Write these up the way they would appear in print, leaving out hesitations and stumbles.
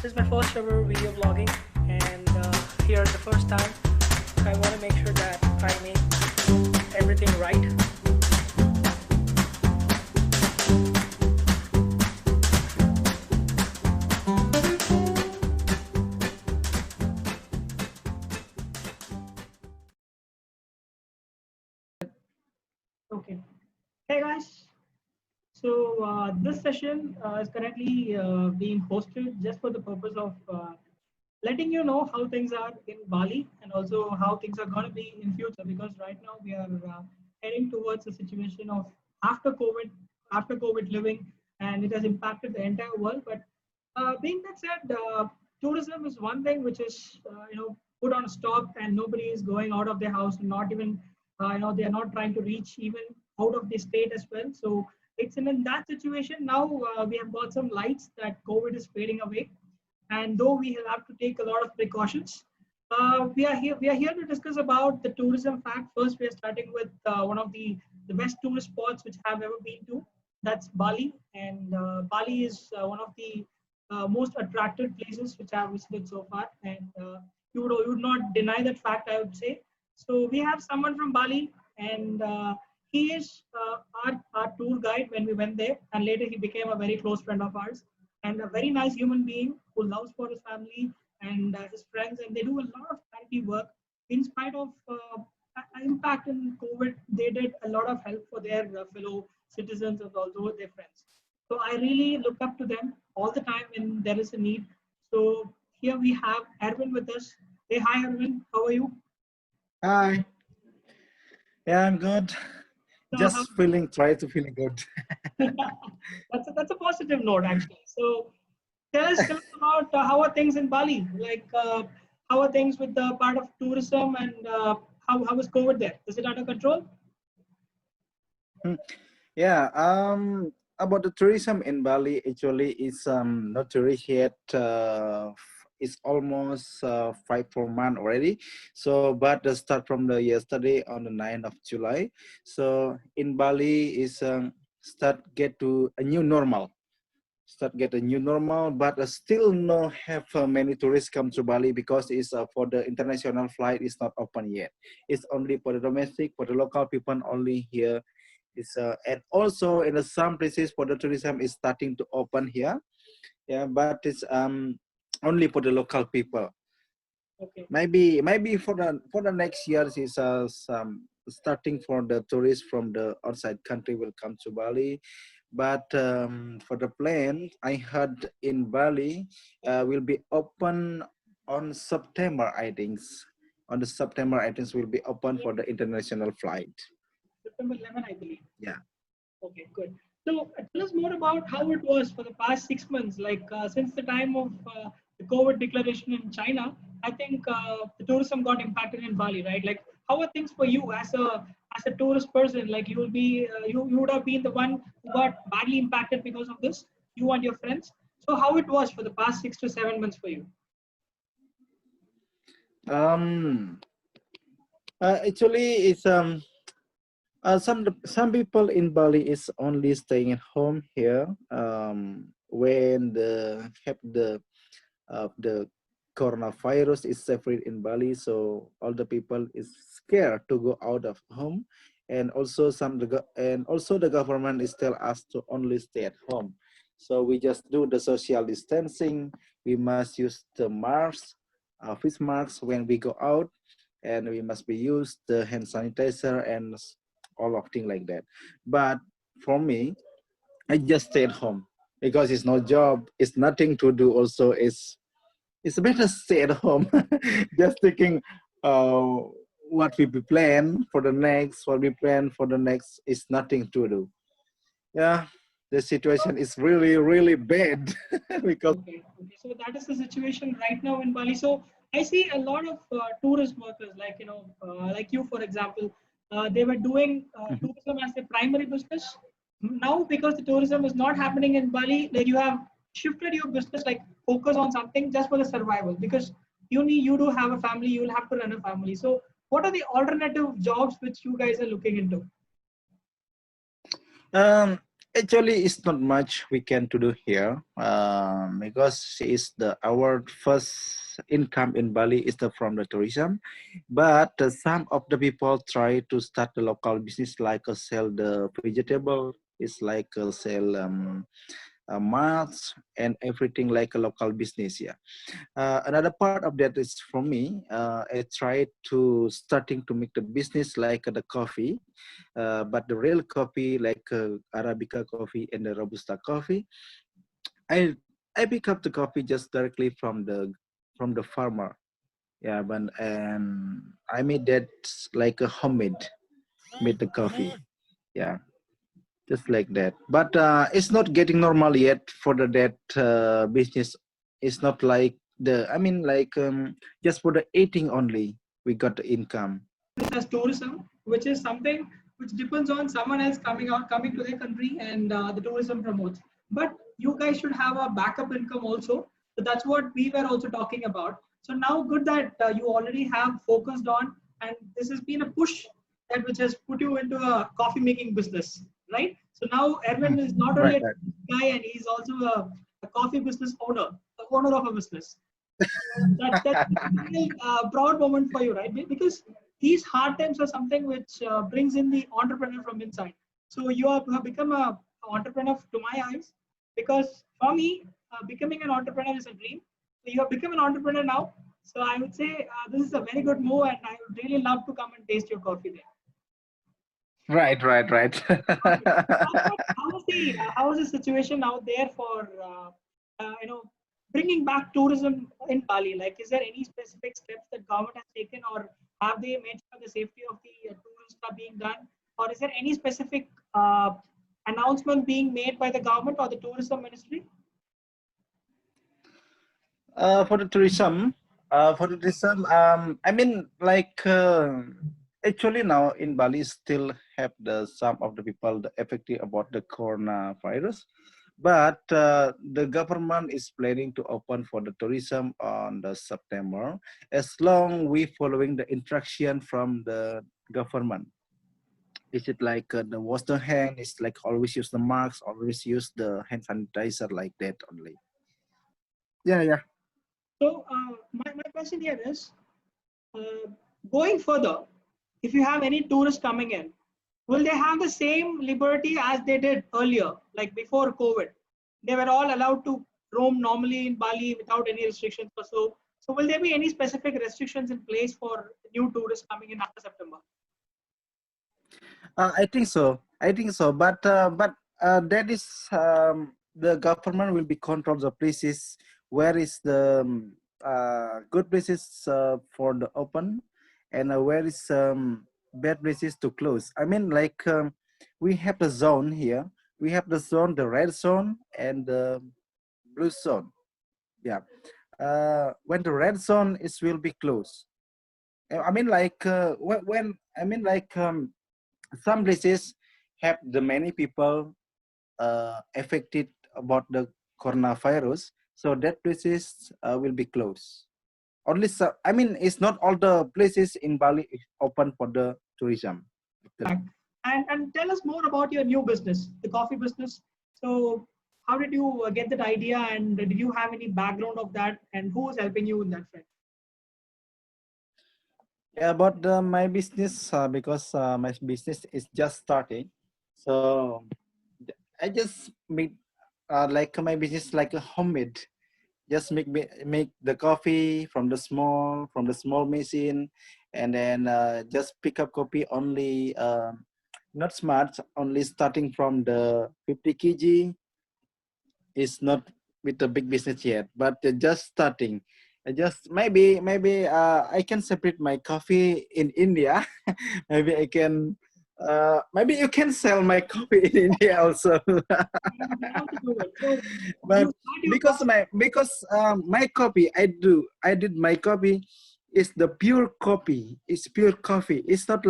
This is my first ever video vlogging, and here the first time I want to make sure that I make everything right. Okay. Hey guys. So this session is currently being hosted just for the purpose of letting you know how things are in Bali and also how things are going to be in future, because right now we are heading towards a situation of after COVID living, and it has impacted the entire world. But being that said, tourism is one thing which is put on stop, and nobody is going out of their house, not even they are not trying to reach even out of the state as well. So it's in that situation now. We have got some lights that COVID is fading away, and though we have to take a lot of precautions, we are here. We are here to discuss about the tourism fact. First, we are starting with one of the best tourist spots which I have ever been to. That's Bali, and Bali is one of the most attractive places which I have visited so far. And you would not deny that fact, I would say. So we have someone from Bali, and he is our tour guide when we went there, and later he became a very close friend of ours and a very nice human being who loves for his family and his friends, and they do a lot of charity work. In spite of impact in COVID, they did a lot of help for their fellow citizens and also their friends. So I really look up to them all the time when there is a need. So here we have Erwin with us. Hey, hi Erwin, how are you? Hi. Yeah, I'm good. So how, Try to feeling good. that's a positive note actually. So tell us about how are things in Bali? Like how are things with the part of tourism, and how is COVID there? Is it under control? Yeah, about the tourism in Bali, actually, it's not tourist yet. It's almost 4 months already. So, but the start from the yesterday on the 9th of July. So in Bali is start get to a new normal. Start get a new normal, but still no have many tourists come to Bali because it's for the international flight is not open yet. It's only for the domestic, for the local people only here. It's and also in some places for the tourism is starting to open here. Yeah, but it's only for the local people. Okay. Maybe for the next years is some starting for the tourists from the outside country will come to Bali. But for the plane, I heard in Bali will be open on September, I think. On the September, I think will be open for the international flight. September 11, I believe. Yeah. Okay, good. So tell us more about how it was for the past 6 months. Like since the time of the COVID declaration in China, I think the tourism got impacted in Bali, right? Like how are things for you as a tourist person? Like you will be you would have been the one who got badly impacted because of this, you and your friends. So how it was for the past 6 to 7 months for you? Um. Actually, it's some people in Bali is only staying at home here. When the have the coronavirus is spread in Bali, so all the people is scared to go out of home, and also and also the government is tell us to only stay at home. So we just do the social distancing. We must use the masks, face masks when we go out, and we must be used the hand sanitizer and all of things like that. But for me, I just stay at home because it's no job, it's nothing to do. Also, it's better stay at home. Just thinking, uh, what we plan for the next is nothing to do. Yeah, the situation is really really bad because. Okay, okay. So that is the situation right now in Bali. So I see a lot of tourist workers, like like you, for example, they were doing tourism as their primary business. Now, because the tourism is not happening in Bali, like you have shifted your business, like focus on something just for the survival. Because you do have a family, you will have to run a family. So what are the alternative jobs which you guys are looking into? Actually, it's not much we can to do here because is the our first income in Bali is the from the tourism, but some of the people try to start the local business like sell the vegetable. It's like sell mats and everything like a local business. Yeah. Another part of that is for me. I tried to starting to make the business like the coffee, but the real coffee like Arabica coffee and the Robusta coffee. I I pick up the coffee just directly from the farmer. Yeah, but and I made that like a homemade, made the coffee. Yeah, just like that. But it's not getting normal yet for the that business. It's not like the I mean like just for the eating only we got the income. As tourism, which is something which depends on someone else coming to their country, and the tourism promotes. But you guys should have a backup income also. So that's what we were also talking about. So now, good that you already have focused on, and this has been a push that which has put you into a coffee making business, right? So now Erwin is not only Right, a right. guy, and he's also a coffee business owner, the owner of a business. That's a real proud moment for you, right? Because these hard times are something which brings in the entrepreneur from inside. So you have become a entrepreneur to my eyes, because for me, becoming an entrepreneur is a dream. So you have become an entrepreneur now. So I would say this is a very good move, and I would really love to come and taste your coffee there. Right, right, right. Okay. How is the situation out there for bringing back tourism in Bali? Like, is there any specific steps that government has taken, or have they made sure the safety of the tourists are being done, or is there any specific announcement being made by the government or the tourism ministry? For the tourism, I mean, like actually now in Bali still have the some of the people the affected about the coronavirus, but the government is planning to open for the tourism on the September as long we following the instruction from the government. Is it like the wash the hand? It's like always use the masks, always use the hand sanitizer like that only. Yeah, yeah. So my question here is, uh, going further, if you have any tourists coming in, will they have the same liberty as they did earlier, like before COVID? They were all allowed to roam normally in Bali without any restrictions or so. So will there be any specific restrictions in place for new tourists coming in after September? I think so. I think so. But that is the government will be control the places where is the good places for the open and where is bad places to close. I mean, like we have the zone here. We have the zone, the red zone and the blue zone. Yeah. When the red zone is will be closed. I mean, like when I mean like some places have the many people affected about the coronavirus, so that places will be closed. Only I mean, it's not all the places in Bali is open for the tourism. Right. And tell us more about your new business, the coffee business. So how did you get that idea, and did you have any background of that, and who was helping you in that front? Yeah, about my business because my business is just starting, so I just make like my business like a homemade. Just make the coffee from the small machine, and then just pick up coffee only not smart only starting from the 50 kg. Is not with the big business yet, but just starting. I just maybe I can separate my coffee in India. Maybe I can maybe you can sell my coffee in India also. I would love to do it. So you But start your coffee. because my copy I did my copy is the pure copy. It's pure coffee. It's not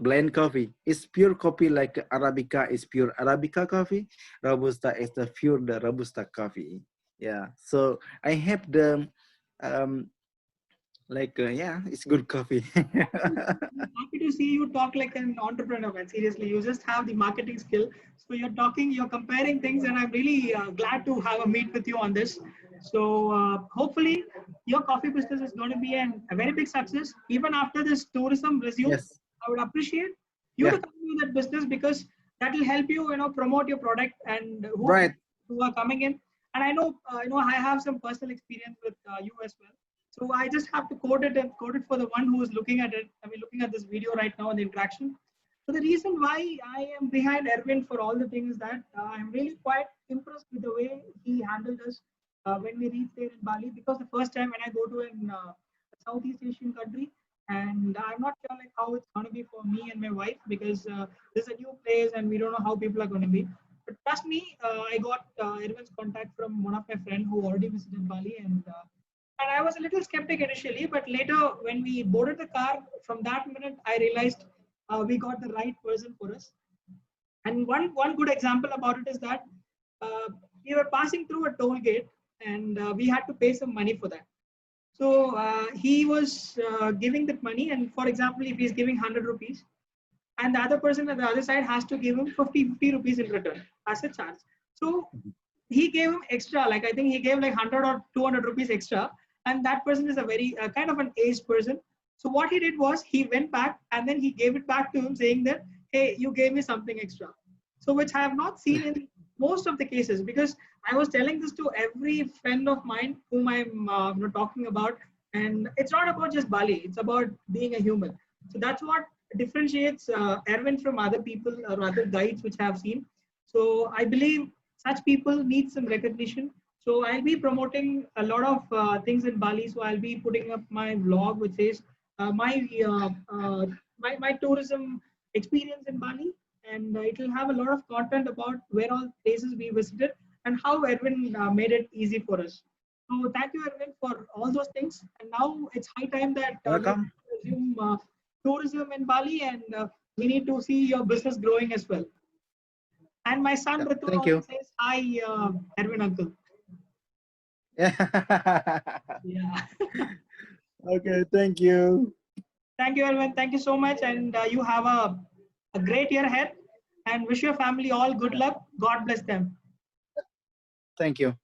blend coffee. It's pure coffee like Arabica is pure Arabica coffee. Robusta is the pure the Robusta coffee. Yeah. So I have the um Like, yeah, it's good coffee. Happy to see you talk like an entrepreneur, man. Seriously, you just have the marketing skill. So you're talking, you're comparing things, and I'm really glad to have a meet with you on this. So hopefully, your coffee business is going to be a very big success. Even after this tourism resumes, Yes. I would appreciate you to Yeah. continue that business because that will help you, promote your product and Right. who are coming in. And I know, I have some personal experience with you as well. So I just have to quote it and quote it for the one who is looking at it. I mean, looking at this video right now in the interaction. So the reason why I am behind Erwin for all the things that I'm really quite impressed with the way he handled us when we reached there in Bali. Because the first time when I go to a Southeast Asian country, and I'm not sure like how it's going to be for me and my wife because this is a new place and we don't know how people are going to be. But trust me, I got Erwin's contact from one of my friend who already visited Bali and I was a little skeptic initially, but later when we boarded the car, from that minute I realized we got the right person for us. And one good example about it is that uh, we were passing through a toll gate, and we had to pay some money for that. So he was giving that money, and for example, if he's giving 100 rupees, and the other person at the other side has to give him 50 rupees in return as a charge. So he gave him extra, like I think he gave like 100 or 200 rupees extra, and that person is a very kind of an aged person. So what he did was he went back and then he gave it back to him saying that, hey, you gave me something extra. So which I have not seen in most of the cases, because I was telling this to every friend of mine whom I'm talking about, and it's not about just Bali, it's about being a human. So that's what differentiates Erwin from other people or other guides which I have seen. So I believe such people need some recognition. So I'll be promoting a lot of things in Bali. So I'll be putting up my vlog, which is my tourism experience in Bali, and it will have a lot of content about where all places we visited and how Erwin made it easy for us. So thank you, Erwin, for all those things. And now it's high time that let's Welcome. resume tourism in Bali, and we need to see your business growing as well. And my son Yeah. Ritu Thank always you. says, "Hi, Erwin uncle." Yeah. Yeah. Okay. Thank you. Thank you, Erwin. Thank you so much, and you have a great year ahead. And wish your family all good luck. God bless them. Thank you.